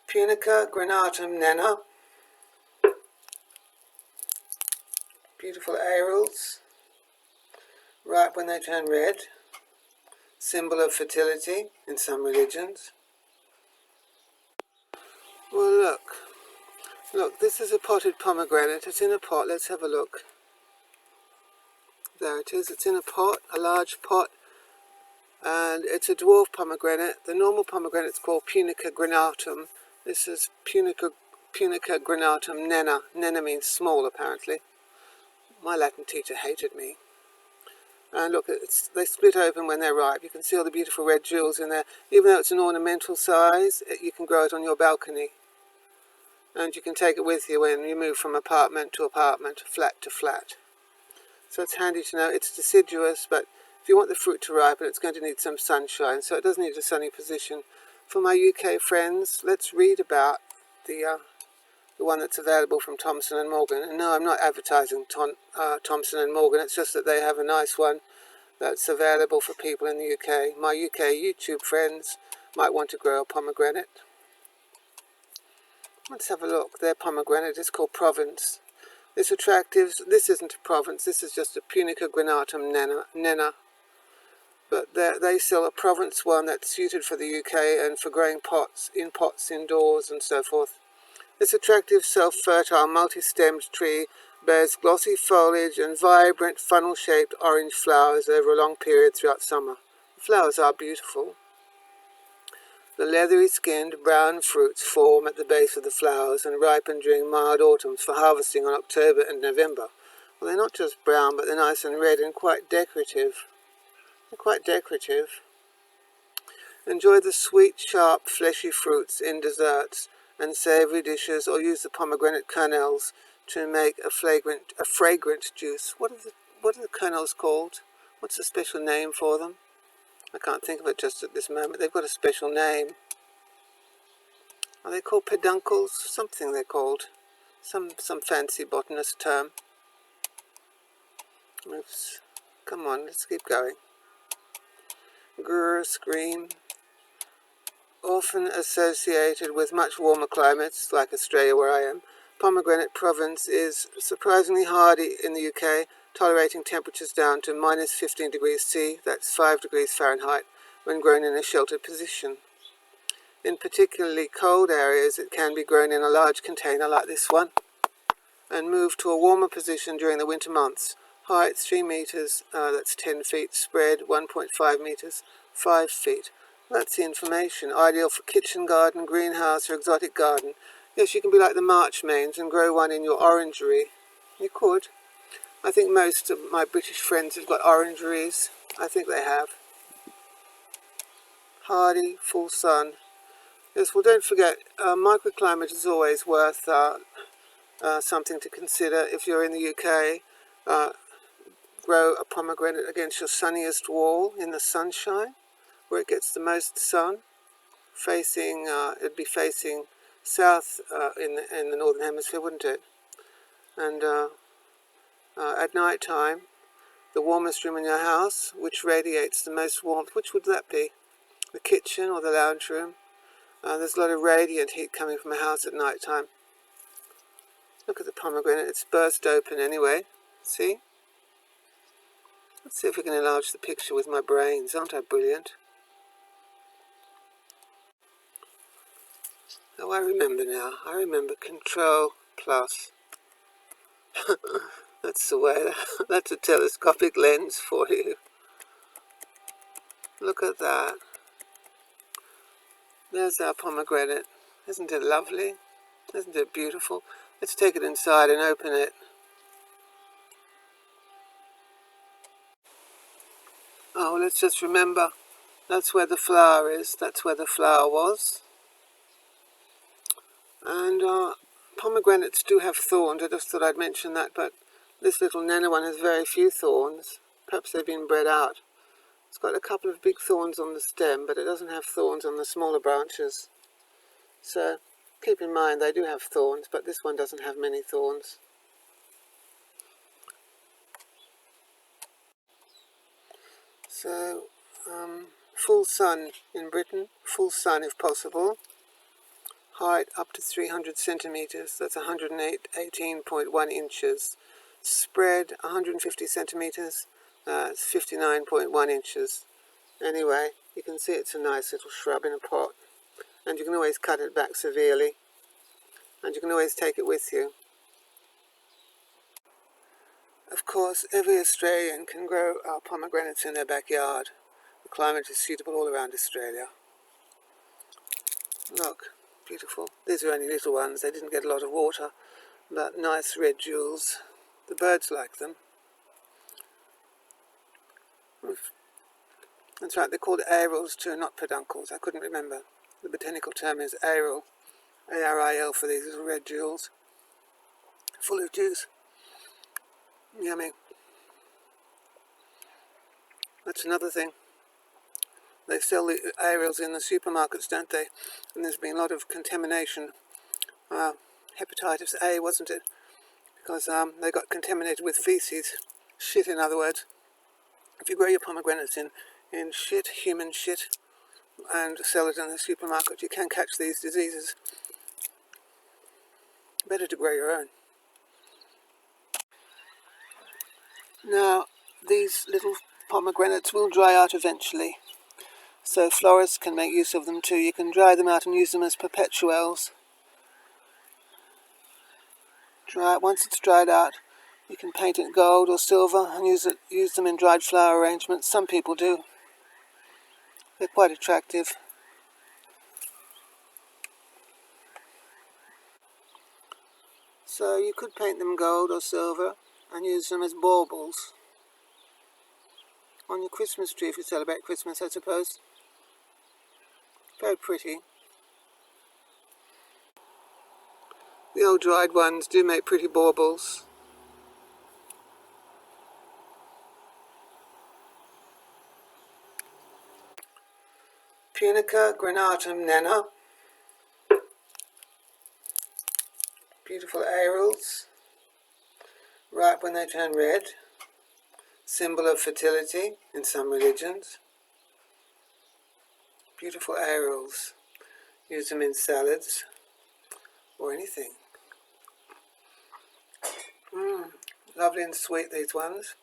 Punica granatum nana, beautiful arils, ripe when they turn red, symbol of fertility in some religions. Well, look, this is a potted pomegranate. It's in a pot. Let's have a look. There it is. It's in a pot, a large pot, and it's a dwarf pomegranate. The normal pomegranate is called Punica granatum. This is Punica granatum nana. Nana means small, apparently. My Latin teacher hated me. And look, they split open when they're ripe. You can see all the beautiful red jewels in there. Even though it's an ornamental size, you can grow it on your balcony. And you can take it with you when you move from apartment to apartment, flat to flat. So it's handy to know. It's deciduous, but if you want the fruit to ripen, it's going to need some sunshine, so it does need a sunny position. For my UK friends, let's read about the one that's available from Thomson & Morgan. And no, I'm not advertising Thomson & Morgan, it's just that they have a nice one that's available for people in the UK. My UK YouTube friends might want to grow a pomegranate. Let's have a look. Their pomegranate is called Provence. This isn't a Provence, this is just a Punica granatum nana. But they sell a Provence one that's suited for the UK and for growing pots indoors and so forth. This attractive, self-fertile, multi-stemmed tree bears glossy foliage and vibrant, funnel-shaped orange flowers over a long period throughout summer. The flowers are beautiful. The leathery-skinned brown fruits form at the base of the flowers and ripen during mild autumns for harvesting on October and November. Well, they're not just brown, but they're nice and red and quite decorative. They're quite decorative. Enjoy the sweet, sharp, fleshy fruits in desserts and savoury dishes, or use the pomegranate kernels to make a fragrant juice. What are the kernels called? What's the special name for them? I can't think of it just at this moment. They've got a special name. Are they called peduncles? Something they're called. Some fancy botanist term. Oops. Come on, let's keep going. Grr, scream. Often associated with much warmer climates, like Australia where I am, pomegranate Provence is surprisingly hardy in the UK, tolerating temperatures down to minus 15 degrees C, that's 5 degrees Fahrenheit, when grown in a sheltered position. In particularly cold areas, it can be grown in a large container like this one, and moved to a warmer position during the winter months. Height 3 meters, that's 10 feet. Spread 1.5 meters, 5 feet. That's the information. Ideal for kitchen garden, greenhouse, or exotic garden. Yes, you can be like the Marchmains and grow one in your orangery. You could. I think most of my British friends have got orangeries. I think they have. Hardy, full sun. Yes, well, don't forget, microclimate is always worth something to consider. If you're in the UK, grow a pomegranate against your sunniest wall in the sunshine, where it gets the most sun. It'd be facing south in the northern hemisphere, wouldn't it? And at night time, the warmest room in your house, which radiates the most warmth, which would that be? The kitchen or the lounge room? There's a lot of radiant heat coming from a house at night time. Look at the pomegranate, it's burst open anyway. See? Let's see if we can enlarge the picture with my brains. Aren't I brilliant? Oh, I remember now. I remember. Control plus. That's the way. That's a telescopic lens for you. Look at that. There's our pomegranate. Isn't it lovely? Isn't it beautiful? Let's take it inside and open it. Oh, let's just remember, that's where the flower is. That's where the flower was. And pomegranates do have thorns. I just thought I'd mention that, but this little nana one has very few thorns. Perhaps they've been bred out. It's got a couple of big thorns on the stem, but it doesn't have thorns on the smaller branches. So keep in mind they do have thorns, but this one doesn't have many thorns. So full sun in Britain, full sun if possible. Height up to 300 centimeters, that's 118.1 inches. Spread 150 centimeters, it's 59.1 inches. Anyway, you can see it's a nice little shrub in a pot, and you can always cut it back severely, and you can always take it with you. Of course, every Australian can grow pomegranates in their backyard. The climate is suitable all around Australia. Look, beautiful. These are only little ones, they didn't get a lot of water, but nice red jewels. The birds like them. That's right, they're called arils too, not peduncles. I couldn't remember. The botanical term is aril. A-R-I-L for these little red jewels. Full of juice. Yummy. That's another thing. They sell the arils in the supermarkets, don't they? And there's been a lot of contamination. Hepatitis A, wasn't it? Because they got contaminated with feces. Shit, in other words. If you grow your pomegranates in shit, human shit, and sell it in the supermarket, you can catch these diseases. Better to grow your own. Now, these little pomegranates will dry out eventually, so florists can make use of them too. You can dry them out and use them as perpetuals. Once it's dried out, you can paint it gold or silver and use them in dried flower arrangements. Some people do. They're quite attractive. So you could paint them gold or silver and use them as baubles on your Christmas tree if you celebrate Christmas, I suppose. Very pretty. The old dried ones do make pretty baubles. Punica granatum nana. Beautiful arils. Ripe when they turn red. Symbol of fertility in some religions. Beautiful arils. Use them in salads or anything. Lovely and sweet, these ones.